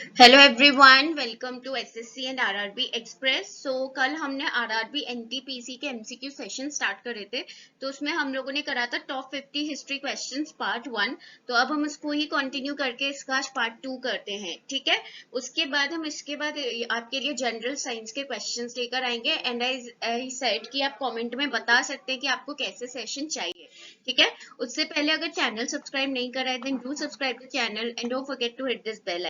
Hello everyone, welcome to SSC and RRB express. कल हमने RRB NTPC के MCQ session start करे थे। तो उसमें हम लोगों ने करा था टॉप 50 हिस्ट्री क्वेश्चंस पार्ट 1। तो अब हम इसको ही कंटिन्यू करके इसका आज पार्ट 2 करते हैं, ठीक है। उसके बाद हम इसके बाद आपके लिए जनरल साइंस के क्वेश्चंस लेकर आएंगे। एंड आई सेड कि आप कमेंट में बता सकते हैं कि आपको कैसे सेशन चाहिए, ठीक है। उससे पहले अगर चैनल सब्सक्राइब नहीं करा है then do subscribe the channel and don't forget to hit this bell.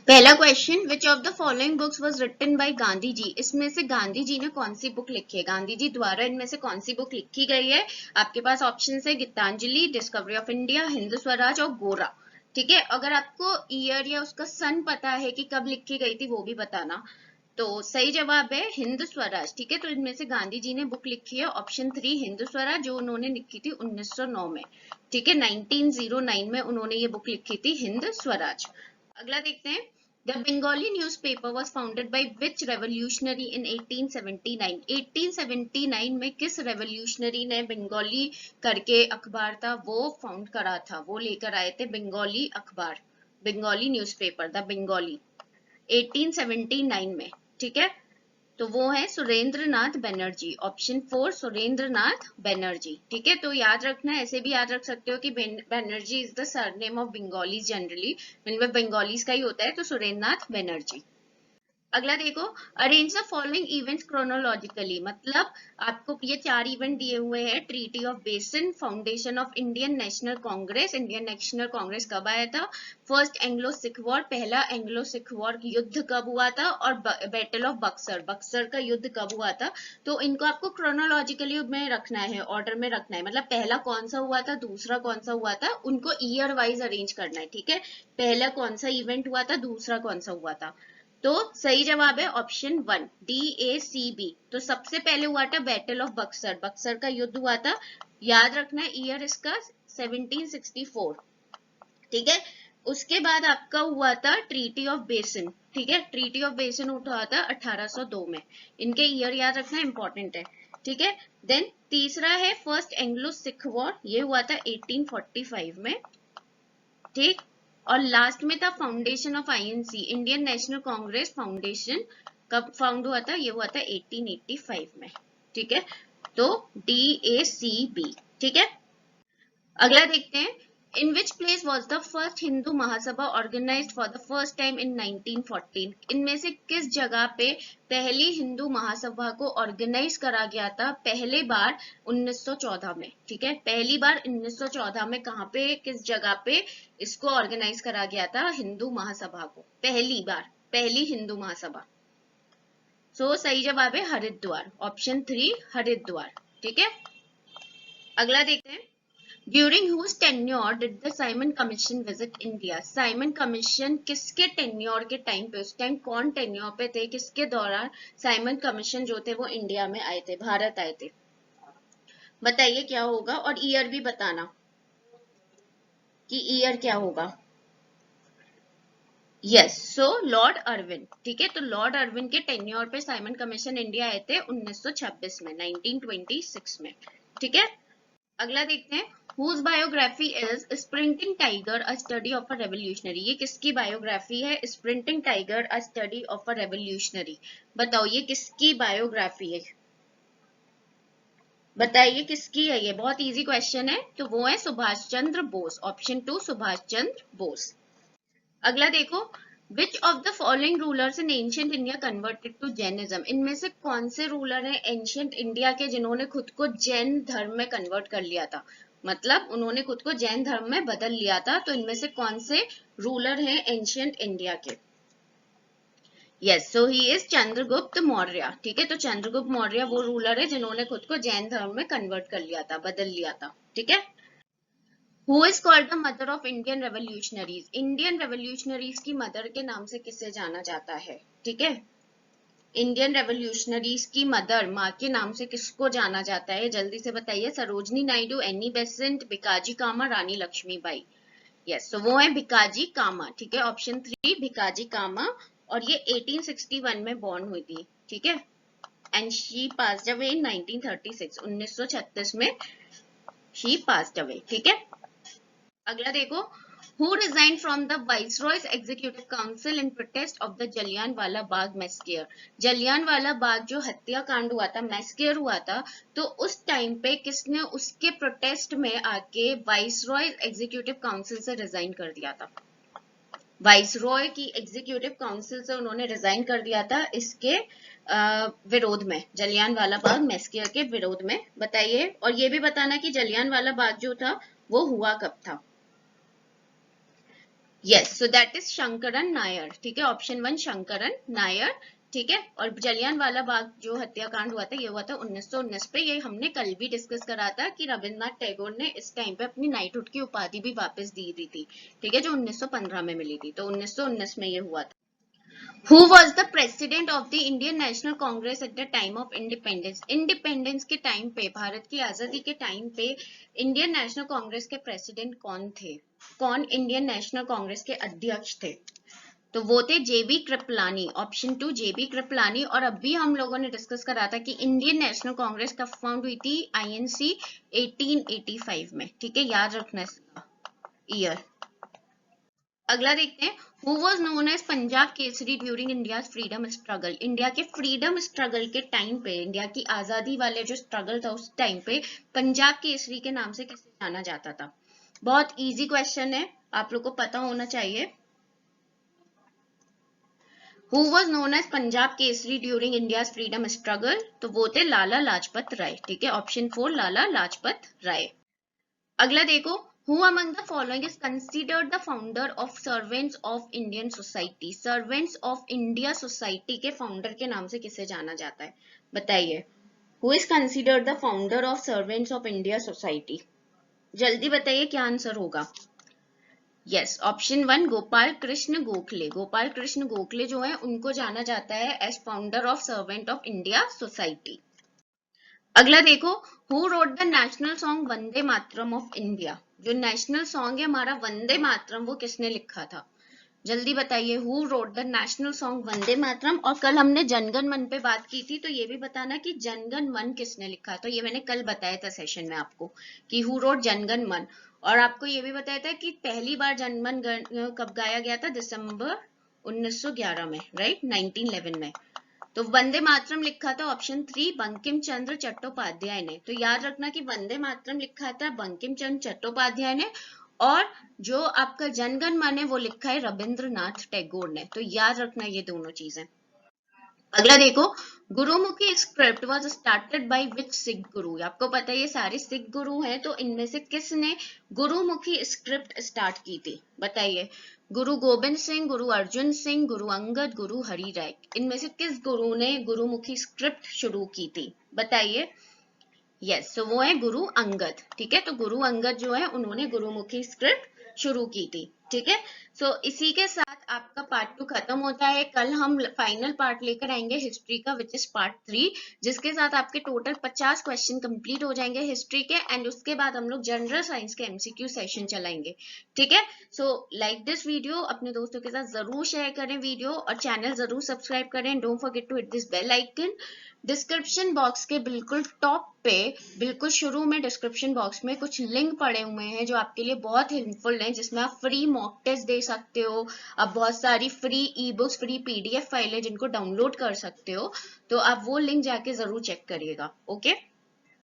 पहला question, which of the following books was written by Gandhi ji. इसमें से गांधी जी ने कौन सी बुक लिखी है, गांधी जी द्वारा इनमें से कौन सी बुक लिखी गई है। आपके पास ऑप्शन है Gitanjali, discovery of India, Hind Swaraj और गोरा, ठीक है। अगर आपको ईयर या उसका सन पता है कि कब लिखी गई थी वो भी बताना। तो सही जवाब है हिंद स्वराज, ठीक है। तो इनमें से गांधी जी ने बुक लिखी है ऑप्शन 3 हिंद स्वराज, जो उन्होंने लिखी थी 1909 में, ठीक है। 1909 में उन्होंने ये बुक लिखी थी हिंद स्वराज। अगला देखते हैं, the Bengali newspaper was founded by which revolutionary in 1879। 1879 में किस रेवोल्यूशनरी ने बंगाली करके अखबार था वो फाउंड करा था, वो लेकर आए थे बंगाली अखबार, बंगाली न्यूज़पेपर द बंगाली 1879 में, ठीक है। तो वो है सुरेंद्र नाथ बनर्जी, ऑप्शन 4 सुरेंद्र नाथ बनर्जी, ठीक है। तो याद रखना, ऐसे भी याद रख सकते हो कि Banerjee is the surname of Bengalis generally, मतलब बंगालीज का ही होता है, तो सुरेंद्र नाथ बनर्जी। अगला देखो, arrange the following events chronologically, मतलब आपको ये 4 इवेंट दिए हुए हैं। Treaty of basin, foundation of Indian national Congress, Indian national Congress कब आया था, फर्स्ट एंग्लो सिख वॉर, पहला एंग्लो सिख वॉर युद्ध कब हुआ था, और बैटल ऑफ बक्सर, बक्सर का युद्ध कब हुआ था। तो इनको आपको क्रोनोलॉजिकली में रखना है, ऑर्डर में रखना है, मतलब पहला कौन सा हुआ था, दूसरा कौन सा हुआ था, उनको ईयर वाइज अरेंज करना है, ठीक है। पहला कौन सा इवेंट हुआ था, दूसरा कौन सा हुआ था। तो सही जवाब है ऑप्शन 1 DACB। तो सबसे पहले हुआ था बैटल ऑफ बक्सर, बक्सर का युद्ध हुआ था, याद रखना है ईयर इसका 1764, ठीक है। उसके बाद आपका हुआ था ट्रीटी ऑफ बेसिन, ठीक है। ट्रीटी ऑफ बेसिन हुआ था 1802 में, इनके ईयर याद रखना इंपॉर्टेंट है, ठीक है। देन तीसरा है फर्स्ट एंग्लो सिख वॉर, ये हुआ था 1845 में, ठीक। और लास्ट में था foundation of INC, Indian national Congress foundation, कब फाउंड हुआ था, ये हुआ था 1885 में, ठीक है। तो DACB, ठीक है। अगला देखते हैं, in which place was the first Hindu Mahasabha organised for the first time in 1914। इनमें से किस जगह पे पहली हिंदू महासभा को ऑर्गेनाइज करा गया था पहले बार 1914 में, ठीक है। पहली बार 1914 में कहाँ पे, किस जगह पे इसको ऑर्गेनाइज करा गया था हिंदू महासभा को, पहली बार, पहली हिंदू महासभा। सही जवाब है हरिद्वार, ऑप्शन 3 हरिद्वार, ठीक है। अगला देखते हैं, During whose tenure did the Simon Commission visit India? Simon commission किसके टेन्योर के टाइम पे, उस टाइम कौन टेन्योर पे थे, किसके दौरान साइमन कमीशन जो थे वो इंडिया में आए थे, भारत आए थे। बताइए क्या होगा, और ईयर भी बताना कि ईयर क्या होगा। यस, लॉर्ड अर्विन, ठीक है। तो लॉर्ड अर्विन के टेन्योर पे साइमन कमीशन इंडिया आए थे 1926 में, 1926 में, ठीक है। अगला देखते हैं, whose biography is Sprinting Tiger a study of a revolutionary। ये किसकी बायोग्राफी है, Sprinting Tiger a study of a revolutionary। बताओ ये किसकी बायोग्राफी है, बताइए किसकी है, ये बहुत इजी क्वेश्चन है। तो वो है सुभाष चंद्र बोस, ऑप्शन 2 सुभाष चंद्र बोस। अगला देखो, which of the following rulers in ancient India converted to Jainism. इनमें से कौन से रूलर हैं एंशियंट इंडिया के जिन्होंने खुद को जैन धर्म में कन्वर्ट कर लिया था, मतलब उन्होंने खुद को जैन धर्म में बदल लिया था। तो इनमें से कौन से रूलर हैं एंशियंट इंडिया के। Yes, so he is Chandragupta Maurya, ठीक है। तो चंद्रगुप्त मौर्य वो रूलर है जिन्होंने खुद को जैन धर्म में कन्वर्ट कर लिया था, बदल लिया था, ठीक है। Who is called the mother of Indian revolutionaries? Indian revolutionaries की मदर के नाम से किसे जाना जाता है, ठीक है। इंडियन रेवोल्यूशनरीज की मदर, माँ के नाम से किसको जाना जाता है, जल्दी से बताइए। सरोजनी नायडू, एनी बेसेंट, भिकाजी कामा, रानी लक्ष्मीबाई। यस, तो वो है भिकाजी कामा, ठीक है। ऑप्शन 3 भिकाजी कामा, और ये 1861 में बॉर्न हुई थी, ठीक है। And she passed away in 1936, 1936 में शी पास्ड अवे, ठीक है। अगला देखो, Who resigned from the Viceroy's Executive Council in protest of the Jallianwala Bagh massacre? Jallianwala Bagh जो हत्याकांड हुआ था, मैस्केयर हुआ था, तो उस टाइम पे किसने उसके प्रोटेस्ट में आके वाइसरॉय एग्जीक्यूटिव काउंसिल से रिजाइन कर दिया था? वाइसरॉय की एग्जीक्यूटिव काउंसिल से उन्होंने रिजाइन कर दिया था इसके विरोध में, जलियांवाला बाग मैस्केयर के विरोध में। बताइए, और ये भी बताना कि जलियांवाला बाग जो था वो हुआ कब था। Yes, so that is Sankaran Nair. ठीक है, ऑप्शन 1 शंकरन नायर। ठीक है, और जलियांवाला बाग जो हत्याकांड हुआ था ये हुआ था 1919 पे। ये हमने कल भी डिस्कस करा था कि रविन्द्रनाथ टैगोर ने इस टाइम पे अपनी नाइटहुड की उपाधि भी वापस दी दी थी। ठीक है, जो 1915 में मिली थी, तो 1919 में ये हुआ था। Who was the president of the Indian National Congress at the time of independence? Independence के टाइम पे, भारत की आजादी के टाइम पे इंडियन नेशनल कांग्रेस के प्रेसिडेंट कौन थे? कौन इंडियन नेशनल कांग्रेस के अध्यक्ष थे? तो वो थे जेबी कृपलानी, ऑप्शन 2 जेबी कृपलानी। और अभी हम लोगों ने डिस्कस करा था कि इंडियन नेशनल कांग्रेस कब फाउंड हुई थी? आईएनसी 1885 में। ठीक है, याद रखना इसका ईयर। अगला देखते हैं, who was known as Punjab Kesari during India freedom struggle? India के फ्रीडम स्ट्रगल के टाइम पे, इंडिया की आजादी वाले जो स्ट्रगल था उस टाइम पे पंजाब केसरी के नाम से किसे जाना जाता था? बहुत इजी क्वेश्चन है, आप लोग को पता होना चाहिए। Who was known as Punjab Kesari during India freedom struggle? तो वो थे लाला लाजपत राय। ठीक है, ऑप्शन 4 लाला लाजपत राय। अगला देखो, who among the following is considered the founder of Servants of Indian Society? Servants of India Society के फाउंडर के नाम से किसे जाना जाता है? बताइए, who is considered the founder of Servants of India Society? जल्दी बताइए क्या आंसर होगा। Yes, option 1 Gopal Krishna Gokhale. गोपाल कृष्ण गोखले जो है उनको जाना जाता है as founder of servant of India society. अगला देखो, who wrote the national song Vande Mataram of India? जो नेशनल सॉन्ग है हमारा वंदे मातरम, वो किसने लिखा था? जल्दी बताइए, who wrote the national song Vande Mataram. और कल हमने जनगण मन पे बात की थी, तो ये भी बताना कि जनगण मन किसने लिखा था। ये मैंने कल बताया था सेशन में आपको कि हु रोट जनगण मन। और आपको ये भी बताया था कि पहली बार जनगण कब गाया गया था? दिसंबर 1911 में, राइट, 1911 में। तो वंदे मातरम लिखा था ऑप्शन 3 बंकिम चंद्र चट्टोपाध्याय ने। तो याद रखना कि वंदे मातरम लिखा था बंकिम चंद्र चट्टोपाध्याय ने, और जो आपका जनगण मन है वो लिखा है रविंद्रनाथ टैगोर ने। तो याद रखना ये दोनों चीजें। अगला देखो, Gurmukhi script was started by which Sikh गुरु? आपको पता है ये सारे सिख गुरु हैं, तो इनमें से किसने गुरुमुखी स्क्रिप्ट स्टार्ट की थी? बताइए, गुरु गोबिंद सिंह, गुरु अर्जुन सिंह, गुरु अंगद, गुरु हरि राय। इनमें से किस गुरु ने गुरुमुखी स्क्रिप्ट शुरू की थी? बताइए। यस, तो वो है गुरु अंगद। ठीक है, तो गुरु अंगद जो है उन्होंने गुरुमुखी स्क्रिप्ट शुरू की थी। ठीक है, सो इसी के साथ आपका पार्ट 2 खत्म होता है। कल हम फाइनल पार्ट लेकर आएंगे हिस्ट्री का, विच इज पार्ट 3, जिसके साथ आपके टोटल 50 क्वेश्चन कंप्लीट हो जाएंगे हिस्ट्री के। एंड उसके बाद हम लोग जनरल साइंस के एमसीक्यू सेशन चलाएंगे। ठीक है, सो लाइक दिस वीडियो, अपने दोस्तों के साथ जरूर शेयर करें वीडियो, और चैनल जरूर सब्सक्राइब करें। Don't forget to hit this bell icon. Description box के बिल्कुल टॉप पे, बिल्कुल शुरू में डिस्क्रिप्शन बॉक्स में कुछ लिंक पड़े हुए हैं जो आपके लिए बहुत हेल्पफुल हैं, जिसमें आप फ्री मॉक टेस्ट दे सकते हो, आप बहुत सारी free e books, free PDF फाइलें जिनको डाउनलोड कर सकते हो। तो आप वो लिंक जाके जरूर चेक करिएगा। ओके।